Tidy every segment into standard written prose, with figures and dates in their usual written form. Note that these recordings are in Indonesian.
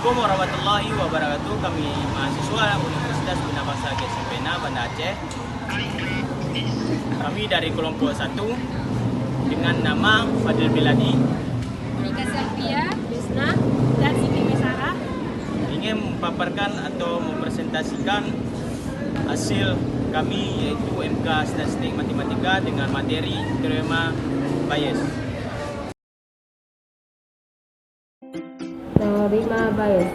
Assalamualaikum warahmatullahi wabarakatuh. Kami mahasiswa Universitas Bina Bangsa GSMPNA Banda Aceh. Kami dari kelompok 1 dengan nama Fadil Biladi, Nika Selvia, Desna, dan Siti Mesara ingin memaparkan atau mempresentasikan hasil kami, yaitu MK Statistik Matematika dengan materi teorema Bayes. Teorema Bayes.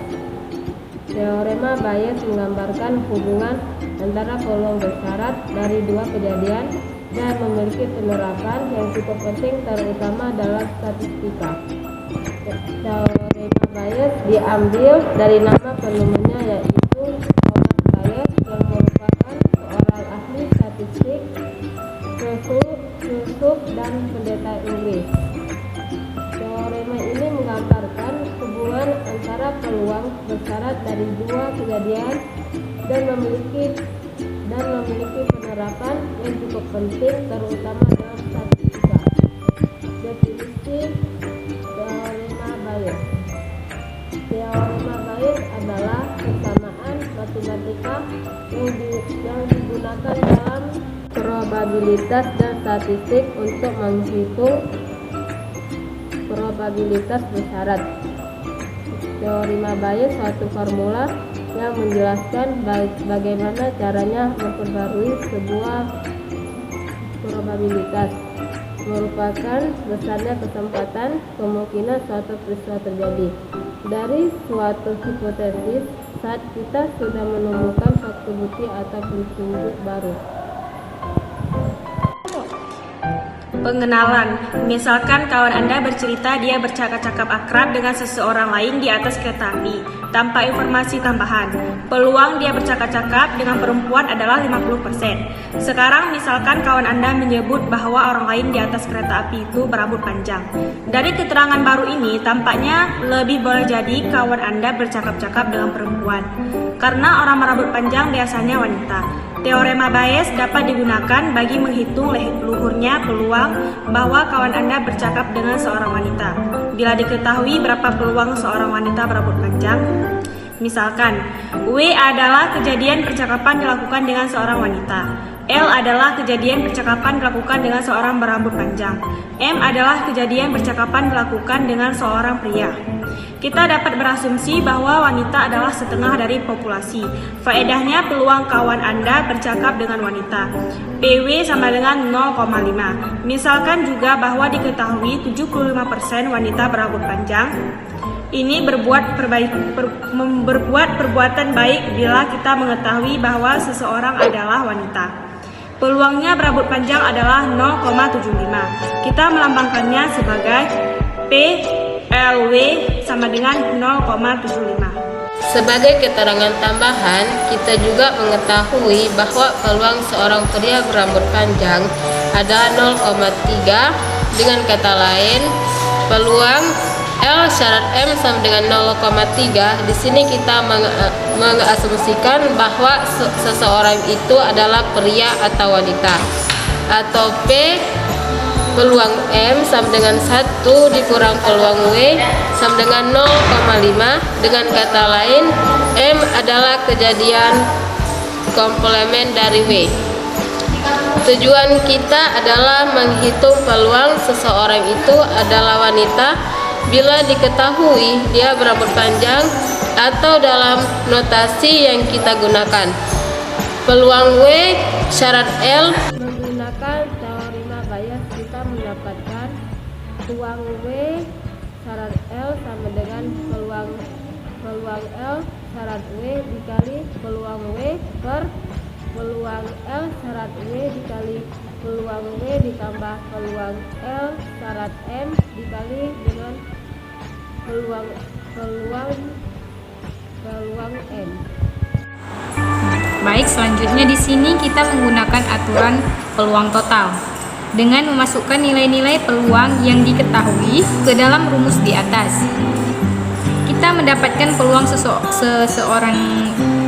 Teorema Bayes menggambarkan hubungan antara peluang bersyarat dari dua kejadian dan memiliki penerapan yang cukup penting terutama dalam statistika. Teorema Bayes diambil dari nama penemunya, yaitu Thomas Bayes, yang merupakan seorang ahli statistik, filsuf dan pendeta Inggris. Teorema ini menggambarkan hubungan antara peluang bersyarat dari dua kejadian dan memiliki penerapan yang cukup penting terutama dalam statistika. Definisi teorema Bayes. Teorema Bayes adalah kesamaan matematika yang digunakan dalam probabilitas dan statistik untuk menghitung probabilitas bersyarat. Teorema Bayes suatu formula yang menjelaskan bagaimana caranya memperbarui sebuah probabilitas, merupakan besarnya kesempatan kemungkinan suatu peristiwa terjadi. Dari suatu hipotesis, saat kita sudah menemukan suatu bukti atau petunjuk baru. Pengenalan. Misalkan kawan Anda bercerita dia bercakap-cakap akrab dengan seseorang lain di atas kereta api tanpa informasi tambahan. Peluang dia bercakap-cakap dengan perempuan adalah 50%. Sekarang misalkan kawan Anda menyebut bahwa orang lain di atas kereta api itu berambut panjang. Dari keterangan baru ini tampaknya lebih boleh jadi kawan Anda bercakap-cakap dengan perempuan, karena orang berambut panjang biasanya wanita. Teorema Bayes dapat digunakan bagi menghitung luhurnya peluang bahwa kawan Anda bercakap dengan seorang wanita. Bila diketahui berapa peluang seorang wanita berambut panjang, misalkan W adalah kejadian percakapan dilakukan dengan seorang wanita, L adalah kejadian percakapan dilakukan dengan seorang berambut panjang, M adalah kejadian percakapan dilakukan dengan seorang pria. Kita dapat berasumsi bahwa wanita adalah setengah dari populasi. Faedahnya peluang kawan Anda bercakap dengan wanita. PW sama dengan 0,5. Misalkan juga bahwa diketahui 75% wanita berambut panjang. Ini berbuat perbuatan baik bila kita mengetahui bahwa seseorang adalah wanita. Peluangnya berambut panjang adalah 0,75. Kita melambangkannya sebagai PLW sama dengan 0,75. Sebagai keterangan tambahan, kita juga mengetahui bahwa peluang seorang pria berambut panjang adalah 0,3. Dengan kata lain, peluang L syarat M sama dengan 0,3. Di sini kita mengasumsikan bahwa seseorang itu adalah pria atau wanita. Atau P peluang M sama dengan 1 dikurang peluang W sama dengan 0,5. Dengan kata lain, M adalah kejadian komplement dari W. Tujuan kita adalah menghitung peluang seseorang itu adalah wanita bila diketahui dia berambut panjang atau dalam notasi yang kita gunakan. Peluang W syarat L. Menggunakan teorema Bayes kita mendapatkan peluang W syarat L sama dengan peluang L syarat W dikali peluang W per peluang L syarat W dikali peluang W ditambah peluang L syarat M dikali dengan peluang M. Baik, selanjutnya di sini kita menggunakan aturan peluang total dengan memasukkan nilai-nilai peluang yang diketahui ke dalam rumus di atas. Kita mendapatkan peluang seseorang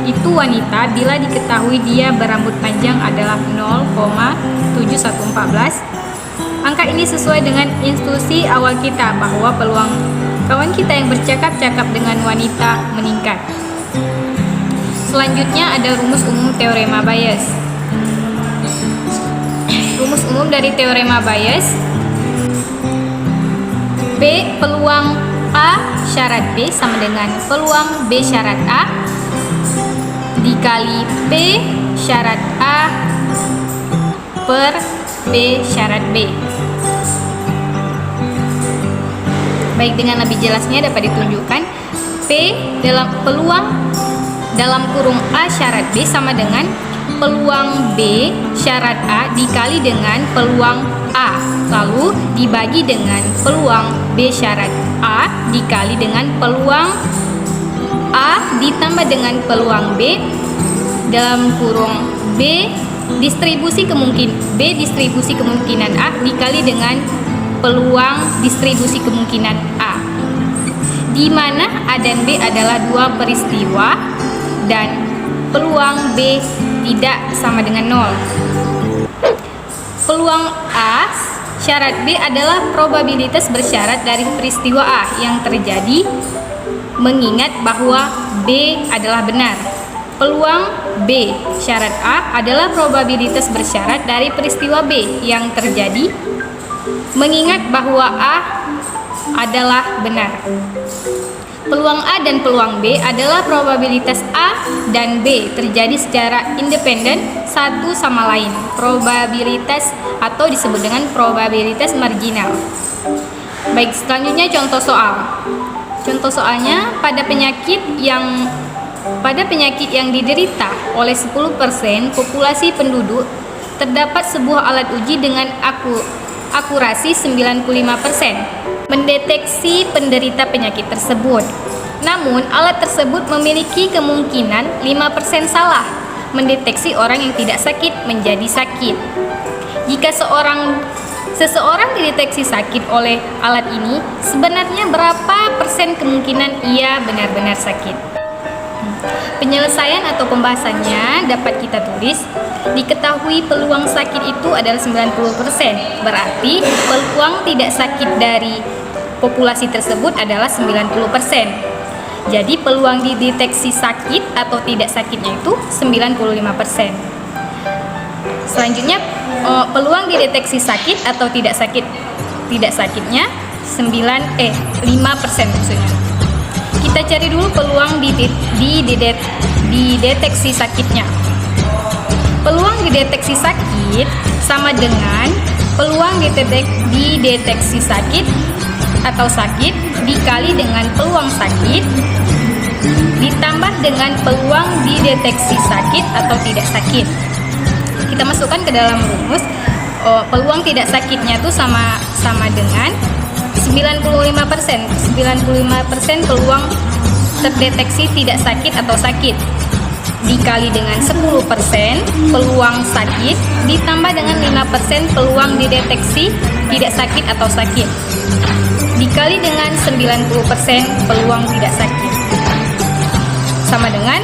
itu wanita bila diketahui dia berambut panjang adalah 0,7114. Angka ini sesuai dengan instruksi awal kita bahwa peluang kawan kita yang bercakap-cakap dengan wanita meningkat. Selanjutnya ada rumus umum teorema Bayes. Rumus umum dari teorema Bayes, P peluang A syarat B sama dengan peluang B syarat A dikali P syarat A per P syarat B. Baik, dengan lebih jelasnya dapat ditunjukkan P dalam peluang dalam kurung A syarat B sama dengan peluang B syarat A dikali dengan peluang A, lalu dibagi dengan peluang B syarat A dikali dengan peluang A ditambah dengan peluang B dalam kurung B distribusi kemungkinan A dikali dengan peluang distribusi kemungkinan A, di mana A dan B adalah dua peristiwa dan peluang B tidak sama dengan 0. Peluang A syarat B adalah probabilitas bersyarat dari peristiwa A yang terjadi, mengingat bahwa B adalah benar. Peluang B syarat A adalah probabilitas bersyarat dari peristiwa B yang terjadi, mengingat bahwa A adalah benar. Peluang A dan peluang B adalah probabilitas A dan B terjadi secara independen satu sama lain. Probabilitas atau disebut dengan probabilitas marginal. Baik, selanjutnya contoh soal. Contoh soalnya, pada penyakit yang diderita oleh 10% populasi penduduk terdapat sebuah alat uji dengan akurasi 95% mendeteksi penderita penyakit tersebut. Namun, alat tersebut memiliki kemungkinan 5% salah mendeteksi orang yang tidak sakit menjadi sakit. Jika seseorang dideteksi sakit oleh alat ini, sebenarnya berapa persen kemungkinan ia benar-benar sakit? Penyelesaian atau pembahasannya dapat kita tulis, diketahui peluang sakit itu adalah 90%, berarti peluang tidak sakit dari populasi tersebut adalah 90%. Jadi peluang dideteksi sakit atau tidak sakitnya itu 95%. Selanjutnya peluang dideteksi sakit atau tidak sakitnya 5% maksudnya. Kita cari dulu peluang dideteksi sakitnya. Peluang dideteksi sakit sama dengan peluang dideteksi sakit atau sakit dikali dengan peluang sakit ditambah dengan peluang dideteksi sakit atau tidak sakit. Kita masukkan ke dalam rumus. Peluang tidak sakitnya itu sama dengan 95%. 95% peluang terdeteksi tidak sakit atau sakit dikali dengan 10% peluang sakit ditambah dengan 5% peluang dideteksi tidak sakit atau sakit dikali dengan 90% peluang tidak sakit sama dengan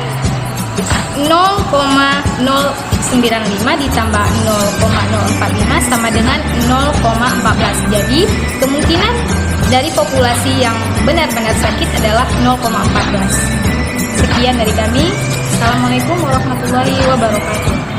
0,095 ditambah 0,045 sama dengan 0,14. Jadi kemungkinan dari populasi yang benar-benar sakit adalah 0,14. Sekian dari kami. Assalamualaikum warahmatullahi wabarakatuh.